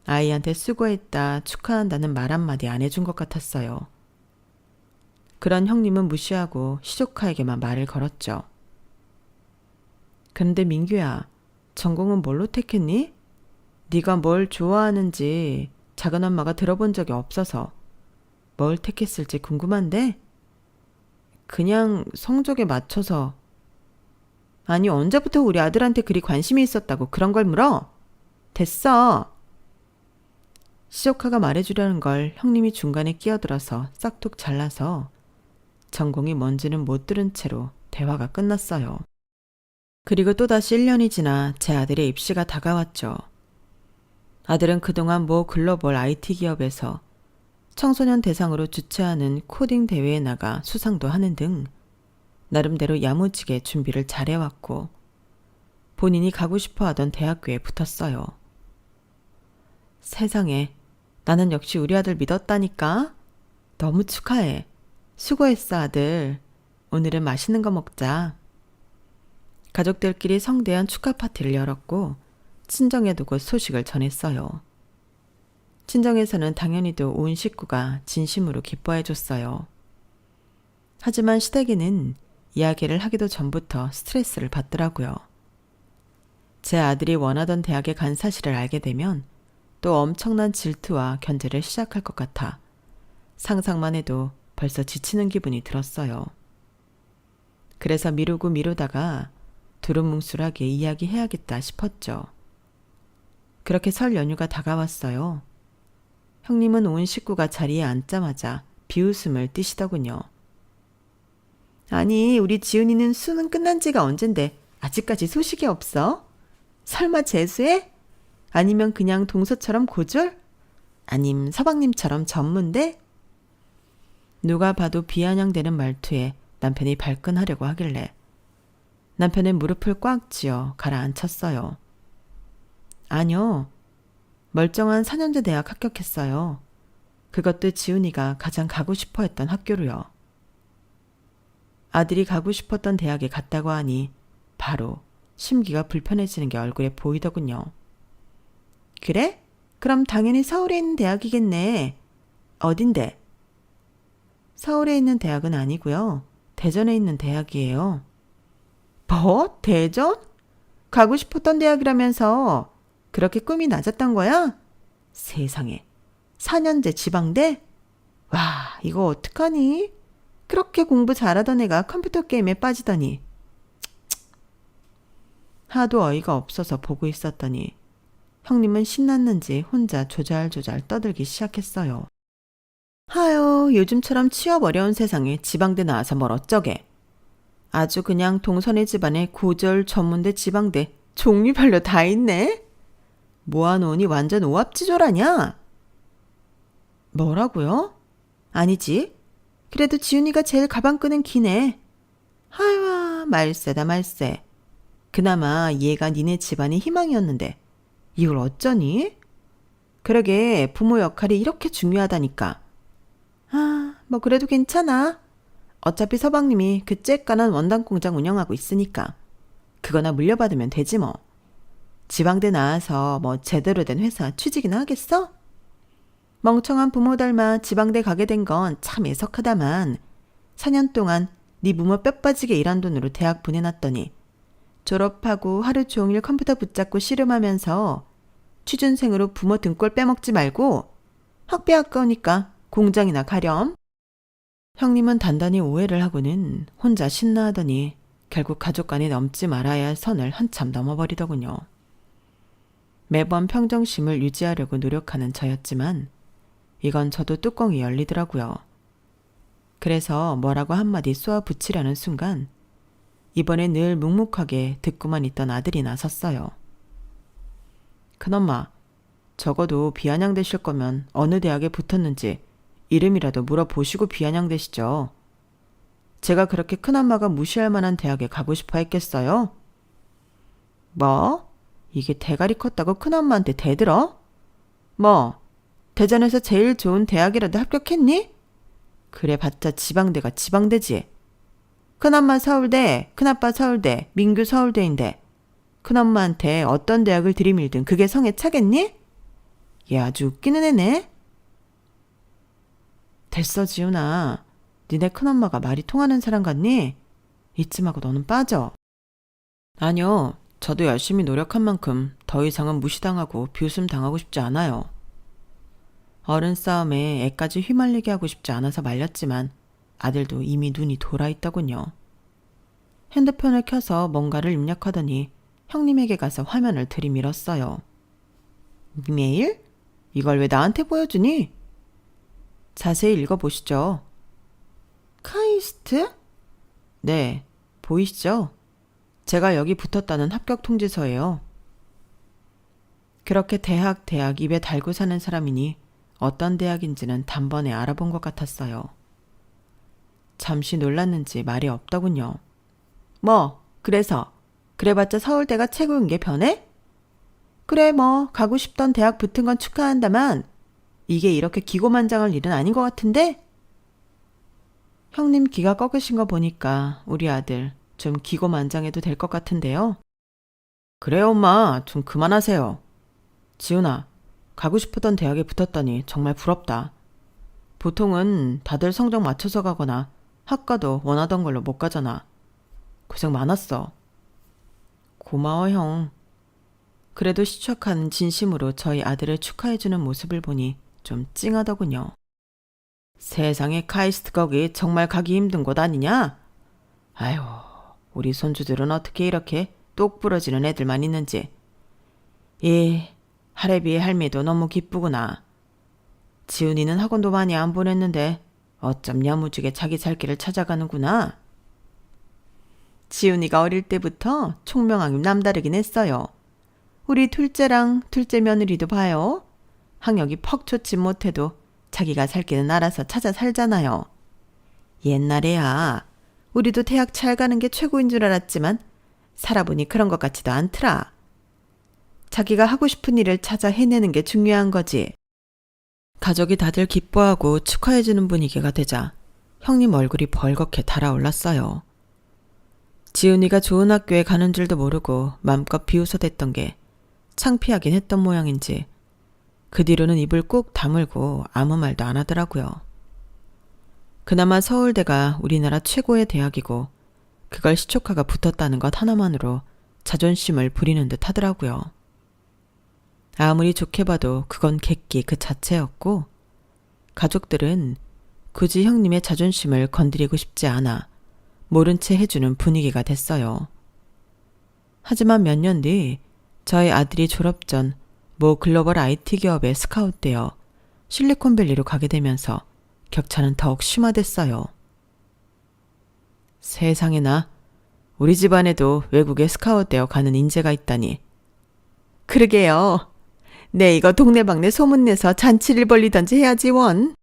아이한테 수고했다, 축하한다는 말 한마디 안 해준 것 같았어요. 그런 형님은 무시하고 시조카에게만 말을 걸었죠. 그런데 민규야, 전공은 뭘로 택했니? 네가 뭘 좋아하는지 작은엄마가 들어본 적이 없어서 뭘 택했을지 궁금한데? 그냥 성적에 맞춰서. 아니, 언제부터 우리 아들한테 그리 관심이 있었다고 그런 걸 물어? 됐어. 시조카가 말해주려는 걸 형님이 중간에 끼어들어서 싹둑 잘라서 전공이 뭔지는 못 들은 채로 대화가 끝났어요. 그리고 또다시 1년이 지나 제 아들의 입시가 다가왔죠. 아들은 그동안 모 글로벌 IT 기업에서 청소년 대상으로 주최하는 코딩 대회에 나가 수상도 하는 등 나름대로 야무지게 준비를 잘해왔고 본인이 가고 싶어 하던 대학교에 붙었어요. 세상에, 나는 역시 우리 아들 믿었다니까? 너무 축하해. 수고했어, 아들. 오늘은 맛있는 거 먹자. 가족들끼리 성대한 축하 파티를 열었고 친정에도 곧 소식을 전했어요. 친정에서는 당연히도 온 식구가 진심으로 기뻐해줬어요. 하지만 시댁에는 이야기를 하기도 전부터 스트레스를 받더라고요. 제 아들이 원하던 대학에 간 사실을 알게 되면 또 엄청난 질투와 견제를 시작할 것 같아 상상만 해도 벌써 지치는 기분이 들었어요. 그래서 미루다가 두루뭉술하게 이야기해야겠다 싶었죠. 그렇게 설 연휴가 다가왔어요. 형님은 온 식구가 자리에 앉자마자 비웃음을 띠시더군요. 아니, 우리 지은이는 수능 끝난 지가 언젠데 아직까지 소식이 없어? 설마 재수해? 아니면 그냥 동서처럼 고졸? 아님 서방님처럼 전문대? 누가 봐도 비아냥대는 말투에 남편이 발끈하려고 하길래 남편의 무릎을 꽉 쥐어 가라앉혔어요. 아니요. 멀쩡한 4년제 대학 합격했어요. 그것도 지훈이가 가장 가고 싶어 했던 학교로요. 아들이 가고 싶었던 대학에 갔다고 하니 바로 심기가 불편해지는 게 얼굴에 보이더군요. 그래? 그럼 당연히 서울에 있는 대학이겠네. 어딘데? 서울에 있는 대학은 아니고요. 대전에 있는 대학이에요. 뭐? 대전? 가고 싶었던 대학이라면서 그렇게 꿈이 낮았던 거야? 세상에. 4년제 지방대? 와, 이거 어떡하니? 그렇게 공부 잘하던 애가 컴퓨터 게임에 빠지더니. 하도 어이가 없어서 보고 있었더니 형님은 신났는지 혼자 조잘조잘 떠들기 시작했어요. 하여, 요즘처럼 취업 어려운 세상에 지방대 나와서 뭘 어쩌게. 아주 그냥 동선의 집안에 고졸 전문대 지방대 종류별로 다 있네. 모아놓으니 완전 오합지졸 아냐? 뭐라고요? 아니지. 그래도 지훈이가 제일 가방끈은 기네. 하여와, 말세다 말세. 그나마 얘가 니네 집안의 희망이었는데 이걸 어쩌니? 그러게, 부모 역할이 이렇게 중요하다니까. 아, 뭐 그래도 괜찮아. 어차피 서방님이 그 쬐깐한 원단 공장 운영하고 있으니까 그거나 물려받으면 되지 뭐. 지방대 나와서 뭐 제대로 된 회사 취직이나 하겠어? 멍청한 부모 닮아 지방대 가게 된 건 참 애석하다만 4년 동안 네 부모 뼈 빠지게 일한 돈으로 대학 보내놨더니 졸업하고 하루 종일 컴퓨터 붙잡고 씨름하면서 취준생으로 부모 등골 빼먹지 말고 학비 아까우니까 공장이나 가렴. 형님은 단단히 오해를 하고는 혼자 신나하더니 결국 가족 간에 넘지 말아야 할 선을 한참 넘어버리더군요. 매번 평정심을 유지하려고 노력하는 저였지만 이건 저도 뚜껑이 열리더라고요. 그래서 뭐라고 한마디 쏘아 붙이려는 순간 이번에 늘 묵묵하게 듣고만 있던 아들이 나섰어요. 큰엄마, 적어도 비아냥되실 거면 어느 대학에 붙었는지 이름이라도 물어보시고 비아냥되시죠. 제가 그렇게 큰엄마가 무시할 만한 대학에 가고 싶어 했겠어요? 뭐? 이게 대가리 컸다고 큰엄마한테 대들어? 뭐? 대전에서 제일 좋은 대학이라도 합격했니? 그래봤자 지방대가 지방대지. 큰엄마 서울대, 큰아빠 서울대, 민규 서울대인데 큰엄마한테 어떤 대학을 들이밀든 그게 성에 차겠니? 얘 아주 웃기는 애네. 됐어, 지훈아. 니네 큰엄마가 말이 통하는 사람 같니? 이쯤 하고 너는 빠져. 아니요. 저도 열심히 노력한 만큼 더 이상은 무시당하고 비웃음 당하고 싶지 않아요. 어른 싸움에 애까지 휘말리게 하고 싶지 않아서 말렸지만 아들도 이미 눈이 돌아있더군요. 핸드폰을 켜서 뭔가를 입력하더니 형님에게 가서 화면을 들이밀었어요. 메일? 이걸 왜 나한테 보여주니? 자세히 읽어보시죠. 카이스트? 네, 보이시죠? 제가 여기 붙었다는 합격 통지서예요. 그렇게 대학 입에 달고 사는 사람이니 어떤 대학인지는 단번에 알아본 것 같았어요. 잠시 놀랐는지 말이 없더군요. 뭐, 그래봤자 서울대가 최고인 게 변해? 그래, 뭐 가고 싶던 대학 붙은 건 축하한다만 이게 이렇게 기고만장할 일은 아닌 것 같은데? 형님 기가 꺾으신 거 보니까 우리 아들 좀 기고만장해도 될 것 같은데요. 그래요, 엄마. 좀 그만하세요. 지훈아, 가고 싶었던 대학에 붙었다니 정말 부럽다. 보통은 다들 성적 맞춰서 가거나 학과도 원하던 걸로 못 가잖아. 고생 많았어. 고마워, 형. 그래도 시축한 진심으로 저희 아들을 축하해주는 모습을 보니 좀 찡하더군요. 세상에 카이스트 거기 정말 가기 힘든 곳 아니냐? 아휴, 우리 손주들은 어떻게 이렇게 똑 부러지는 애들만 있는지. 이 할애비의 할미도 너무 기쁘구나. 지훈이는 학원도 많이 안 보냈는데 어쩜 야무지게 자기 살 길을 찾아가는구나. 지훈이가 어릴 때부터 총명하기 남다르긴 했어요. 우리 둘째랑 둘째 며느리도 봐요. 학력이 퍽 좋지 못해도 자기가 살 길은 알아서 찾아 살잖아요. 옛날에야 우리도 대학 잘 가는 게 최고인 줄 알았지만 살아보니 그런 것 같지도 않더라. 자기가 하고 싶은 일을 찾아 해내는 게 중요한 거지. 가족이 다들 기뻐하고 축하해주는 분위기가 되자 형님 얼굴이 벌겋게 달아올랐어요. 지훈이가 좋은 학교에 가는 줄도 모르고 맘껏 비웃어댔던 게 창피하긴 했던 모양인지 그 뒤로는 입을 꾹 다물고 아무 말도 안 하더라고요. 그나마 서울대가 우리나라 최고의 대학이고 그걸 시초카가 붙었다는 것 하나만으로 자존심을 부리는 듯 하더라고요. 아무리 좋게 봐도 그건 객기 그 자체였고 가족들은 굳이 형님의 자존심을 건드리고 싶지 않아 모른 채 해주는 분위기가 됐어요. 하지만 몇 년 뒤 저희 아들이 졸업 전 모 글로벌 IT 기업에 스카웃되어 실리콘밸리로 가게 되면서 격차는 더욱 심화됐어요. 세상에나 우리 집안에도 외국에 스카웃되어 가는 인재가 있다니. 그러게요. 네, 이거 동네방네 소문내서 잔치를 벌리던지 해야지 원.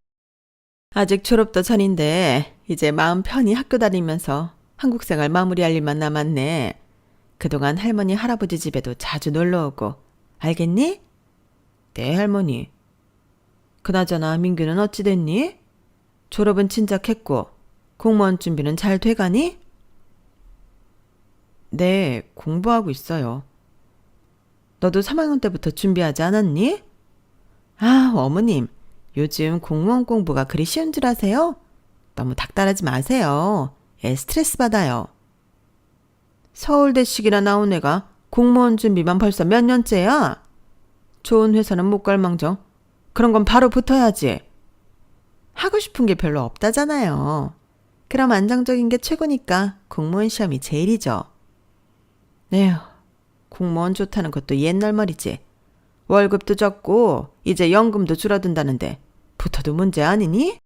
아직 졸업도 전인데 이제 마음 편히 학교 다니면서 한국생활 마무리할 일만 남았네. 그동안 할머니 할아버지 집에도 자주 놀러오고. 알겠니? 네, 할머니. 그나저나 민규는 어찌 됐니? 졸업은 진작 했고 공무원 준비는 잘 돼가니? 네, 공부하고 있어요. 너도 3학년 때부터 준비하지 않았니? 아, 어머님. 요즘 공무원 공부가 그리 쉬운 줄 아세요? 너무 닥달하지 마세요. 애 스트레스 받아요. 서울대식이나 나온 애가 공무원 준비만 벌써 몇 년째야? 좋은 회사는 못 갈 망정. 그런 건 바로 붙어야지. 하고 싶은 게 별로 없다잖아요. 그럼 안정적인 게 최고니까 공무원 시험이 제일이죠. 에휴, 공무원 좋다는 것도 옛날 말이지. 월급도 적고 이제 연금도 줄어든다는데 붙어도 문제 아니니?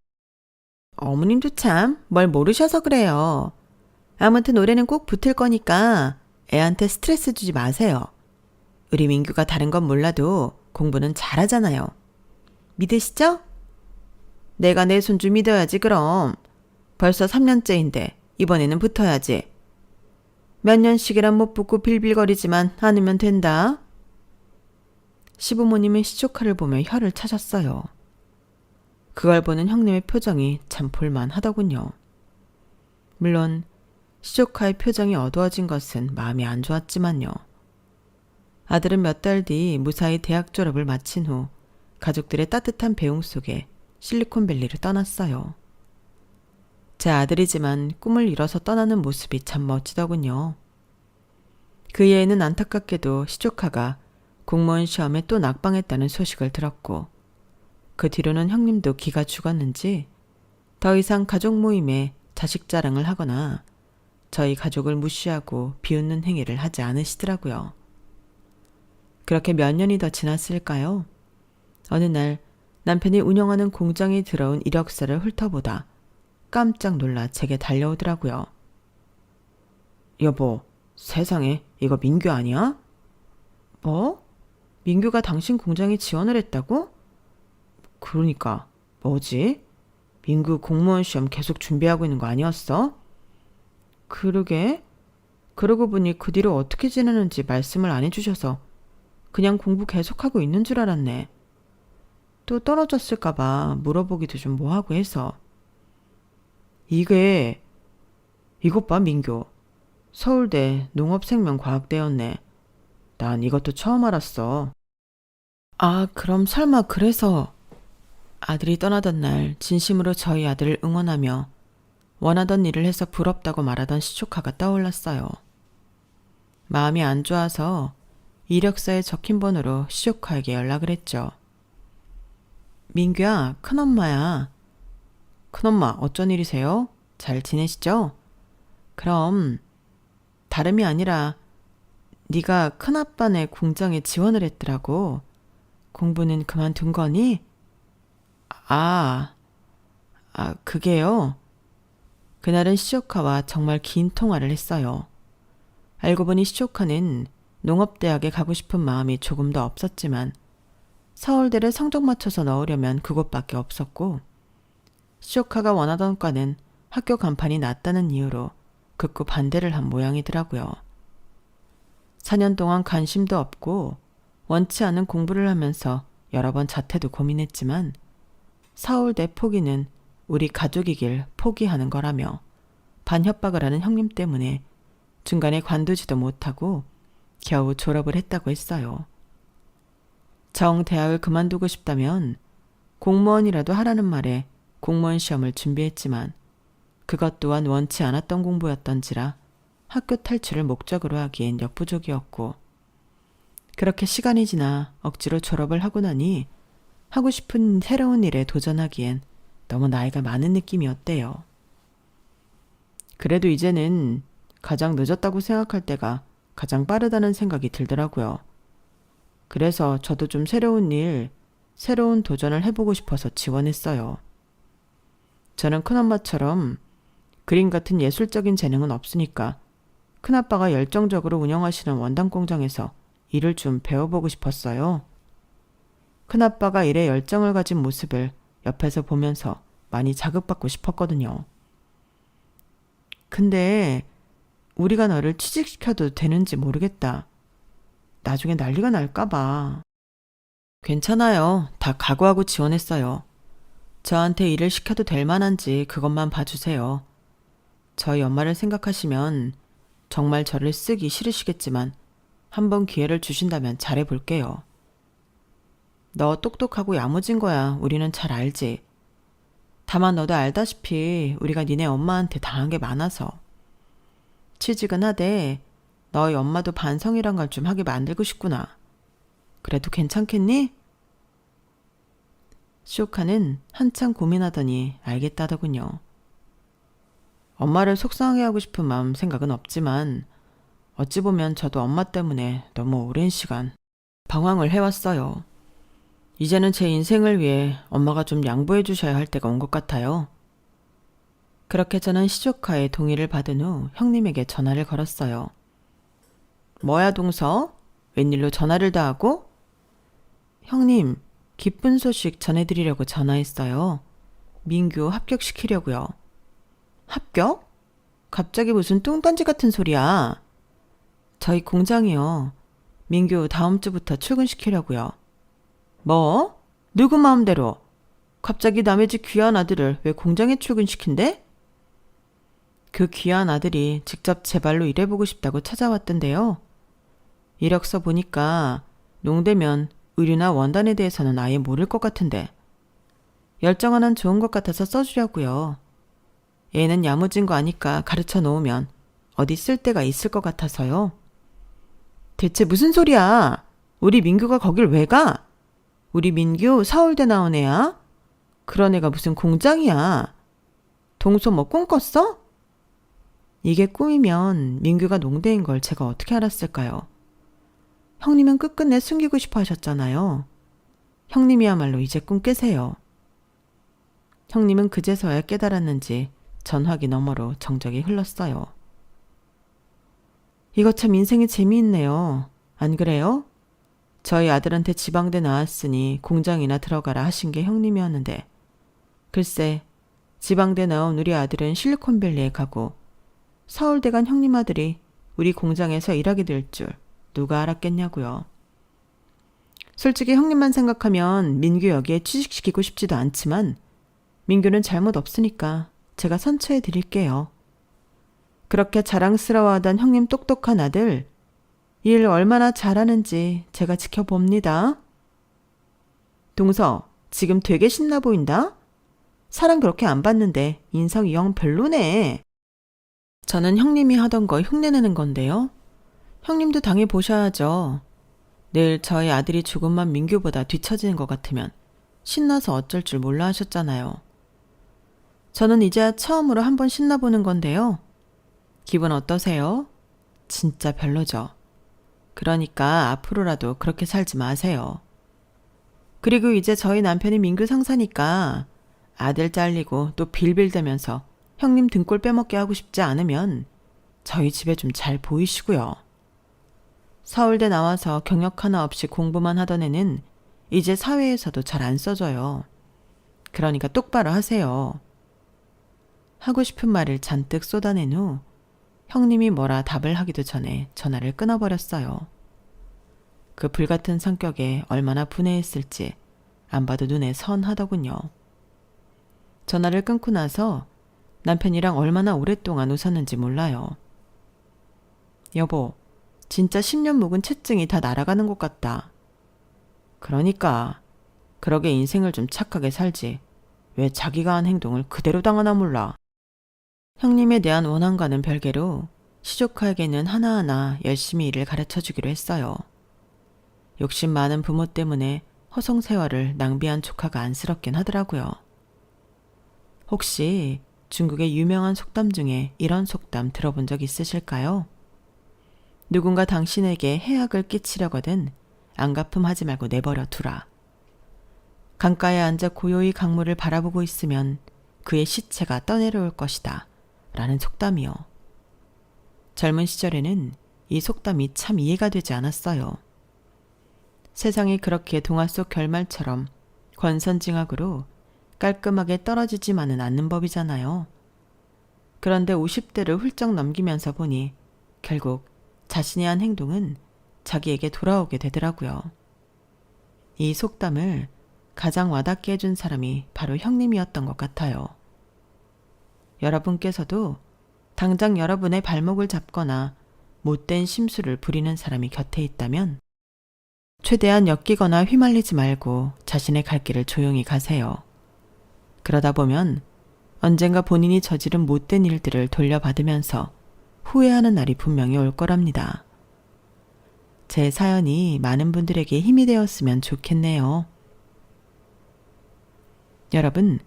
어머님도 참 뭘 모르셔서 그래요. 아무튼 올해는 꼭 붙을 거니까 애한테 스트레스 주지 마세요. 우리 민규가 다른 건 몰라도 공부는 잘하잖아요. 믿으시죠? 내가 내 손주 믿어야지 그럼. 벌써 3년째인데 이번에는 붙어야지. 몇 년씩이란 못 붙고 빌빌거리지만 않으면 된다. 시부모님은 시조카를 보며 혀를 차셨어요. 그걸 보는 형님의 표정이 참 볼만하더군요. 물론 시조카의 표정이 어두워진 것은 마음이 안 좋았지만요. 아들은 몇 달 뒤 무사히 대학 졸업을 마친 후 가족들의 따뜻한 배웅 속에 실리콘밸리를 떠났어요. 제 아들이지만 꿈을 이뤄서 떠나는 모습이 참 멋지더군요. 그 예에는 안타깝게도 시조카가 공무원 시험에 또 낙방했다는 소식을 들었고 그 뒤로는 형님도 기가 죽었는지 더 이상 가족 모임에 자식 자랑을 하거나 저희 가족을 무시하고 비웃는 행위를 하지 않으시더라고요. 그렇게 몇 년이 더 지났을까요? 어느 날 남편이 운영하는 공장에 들어온 이력서를 훑어보다 깜짝 놀라 제게 달려오더라고요. 여보, 세상에 이거 민규 아니야? 뭐? 민규가 당신 공장에 지원을 했다고? 그러니까 뭐지? 민규 공무원 시험 계속 준비하고 있는 거 아니었어? 그러게. 그러고 보니 그 뒤로 어떻게 지내는지 말씀을 안 해주셔서 그냥 공부 계속하고 있는 줄 알았네. 또 떨어졌을까봐 물어보기도 좀 뭐하고 해서. 이것 봐 민규. 서울대 농업생명과학대였네. 난 이것도 처음 알았어. 아, 그럼 설마 그래서 아들이 떠나던 날 진심으로 저희 아들을 응원하며 원하던 일을 해서 부럽다고 말하던 시조카가 떠올랐어요. 마음이 안 좋아서 이력서에 적힌 번호로 시조카에게 연락을 했죠. 민규야, 큰엄마야. 큰엄마 어쩐 일이세요? 잘 지내시죠? 그럼 다름이 아니라 네가 큰아빠네 공장에 지원을 했더라고. 공부는 그만둔 거니? 아, 그게요. 그날은 시조카와 정말 긴 통화를 했어요. 알고 보니 시조카는 농업대학에 가고 싶은 마음이 조금 더 없었지만 서울대를 성적 맞춰서 넣으려면 그곳밖에 없었고 시조카가 원하던 과는 학교 간판이 낮다는 이유로 극구 반대를 한 모양이더라고요. 4년 동안 관심도 없고 원치 않은 공부를 하면서 여러 번 자퇴도 고민했지만 서울대 포기는 우리 가족이길 포기하는 거라며 반협박을 하는 형님 때문에 중간에 관두지도 못하고 겨우 졸업을 했다고 했어요. 정 대학을 그만두고 싶다면 공무원이라도 하라는 말에 공무원 시험을 준비했지만 그것 또한 원치 않았던 공부였던지라 학교 탈출을 목적으로 하기엔 역부족이었고 그렇게 시간이 지나 억지로 졸업을 하고 나니 하고 싶은 새로운 일에 도전하기엔 너무 나이가 많은 느낌이었대요. 그래도 이제는 가장 늦었다고 생각할 때가 가장 빠르다는 생각이 들더라고요. 그래서 저도 좀 새로운 일, 새로운 도전을 해보고 싶어서 지원했어요. 저는 큰엄마처럼 그림 같은 예술적인 재능은 없으니까 큰아빠가 열정적으로 운영하시는 원단 공장에서 일을 좀 배워보고 싶었어요. 큰아빠가 일에 열정을 가진 모습을 옆에서 보면서 많이 자극받고 싶었거든요. 근데 우리가 너를 취직시켜도 되는지 모르겠다. 나중에 난리가 날까봐. 괜찮아요. 다 각오하고 지원했어요. 저한테 일을 시켜도 될 만한지 그것만 봐주세요. 저희 엄마를 생각하시면 정말 저를 쓰기 싫으시겠지만 한번 기회를 주신다면 잘해볼게요. 너 똑똑하고 야무진 거야. 우리는 잘 알지. 다만 너도 알다시피 우리가 니네 엄마한테 당한 게 많아서. 취직은 하되 너희 엄마도 반성이란 걸 좀 하게 만들고 싶구나. 그래도 괜찮겠니? 시오카는 한참 고민하더니 알겠다더군요. 엄마를 속상하게 하고 싶은 마음 생각은 없지만 어찌 보면 저도 엄마 때문에 너무 오랜 시간 방황을 해왔어요. 이제는 제 인생을 위해 엄마가 좀 양보해 주셔야 할 때가 온 것 같아요. 그렇게 저는 시조카의 동의를 받은 후 형님에게 전화를 걸었어요. 뭐야 동서? 웬일로 전화를 다 하고? 형님, 기쁜 소식 전해드리려고 전화했어요. 민규 합격시키려고요. 합격? 갑자기 무슨 뚱딴지 같은 소리야. 저희 공장이요. 민규 다음 주부터 출근시키려고요. 뭐? 누구 마음대로? 갑자기 남의 집 귀한 아들을 왜 공장에 출근시킨대? 그 귀한 아들이 직접 제 발로 일해보고 싶다고 찾아왔던데요. 이력서 보니까 농대면 의류나 원단에 대해서는 아예 모를 것 같은데 열정 하나는 좋은 것 같아서 써주려고요. 얘는 야무진 거 아니까 가르쳐 놓으면 어디 쓸 데가 있을 것 같아서요. 대체 무슨 소리야? 우리 민규가 거길 왜 가? 우리 민규 서울대 나온 애야? 그런 애가 무슨 공장이야? 동서 뭐 꿈꿨어? 이게 꿈이면 민규가 농대인 걸 제가 어떻게 알았을까요? 형님은 끝끝내 숨기고 싶어 하셨잖아요. 형님이야말로 이제 꿈 깨세요. 형님은 그제서야 깨달았는지 전화기 너머로 정적이 흘렀어요. 이거 참 인생이 재미있네요. 안 그래요? 저희 아들한테 지방대 나왔으니 공장이나 들어가라 하신 게 형님이었는데 글쎄 지방대 나온 우리 아들은 실리콘밸리에 가고 서울대 간 형님 아들이 우리 공장에서 일하게 될 줄 누가 알았겠냐고요. 솔직히 형님만 생각하면 민규 여기에 취직시키고 싶지도 않지만 민규는 잘못 없으니까 제가 선처해 드릴게요. 그렇게 자랑스러워하던 형님 똑똑한 아들 일 얼마나 잘하는지 제가 지켜봅니다. 동서, 지금 되게 신나 보인다? 사람 그렇게 안 봤는데 인성이 영 별로네. 저는 형님이 하던 거 흉내내는 건데요. 형님도 당해보셔야죠. 내일 저희 아들이 조금만 민규보다 뒤처지는 것 같으면 신나서 어쩔 줄 몰라 하셨잖아요. 저는 이제 처음으로 한번 신나보는 건데요. 기분 어떠세요? 진짜 별로죠. 그러니까 앞으로라도 그렇게 살지 마세요. 그리고 이제 저희 남편이 민규 상사니까 아들 잘리고 또 빌빌대면서 형님 등골 빼먹게 하고 싶지 않으면 저희 집에 좀 잘 보이시고요. 서울대 나와서 경력 하나 없이 공부만 하던 애는 이제 사회에서도 잘 안 써져요. 그러니까 똑바로 하세요. 하고 싶은 말을 잔뜩 쏟아낸 후 형님이 뭐라 답을 하기도 전에 전화를 끊어버렸어요. 그 불같은 성격에 얼마나 분해했을지 안 봐도 눈에 선하더군요. 전화를 끊고 나서 남편이랑 얼마나 오랫동안 웃었는지 몰라요. 여보, 진짜 10년 묵은 채증이 다 날아가는 것 같다. 그러니까 그러게 인생을 좀 착하게 살지. 왜 자기가 한 행동을 그대로 당하나 몰라. 형님에 대한 원한과는 별개로 시조카에게는 하나하나 열심히 일을 가르쳐주기로 했어요. 욕심 많은 부모 때문에 허송세월을 낭비한 조카가 안쓰럽긴 하더라고요. 혹시 중국의 유명한 속담 중에 이런 속담 들어본 적 있으실까요? 누군가 당신에게 해악을 끼치려거든 안갚음하지 말고 내버려 두라. 강가에 앉아 고요히 강물을 바라보고 있으면 그의 시체가 떠내려올 것이다. 라는 속담이요. 젊은 시절에는 이 속담이 참 이해가 되지 않았어요. 세상이 그렇게 동화 속 결말처럼 권선징악으로 깔끔하게 떨어지지만은 않는 법이잖아요. 그런데 50대를 훌쩍 넘기면서 보니 결국 자신이 한 행동은 자기에게 돌아오게 되더라고요. 이 속담을 가장 와닿게 해준 사람이 바로 형님이었던 것 같아요. 여러분께서도 당장 여러분의 발목을 잡거나 못된 심술을 부리는 사람이 곁에 있다면 최대한 엮이거나 휘말리지 말고 자신의 갈 길을 조용히 가세요. 그러다 보면 언젠가 본인이 저지른 못된 일들을 돌려받으면서 후회하는 날이 분명히 올 거랍니다. 제 사연이 많은 분들에게 힘이 되었으면 좋겠네요. 여러분,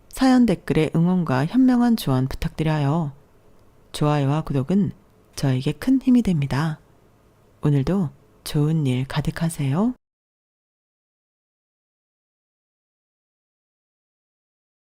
사연 댓글에 응원과 현명한 조언 부탁드려요. 좋아요와 구독은 저에게 큰 힘이 됩니다. 오늘도 좋은 일 가득하세요.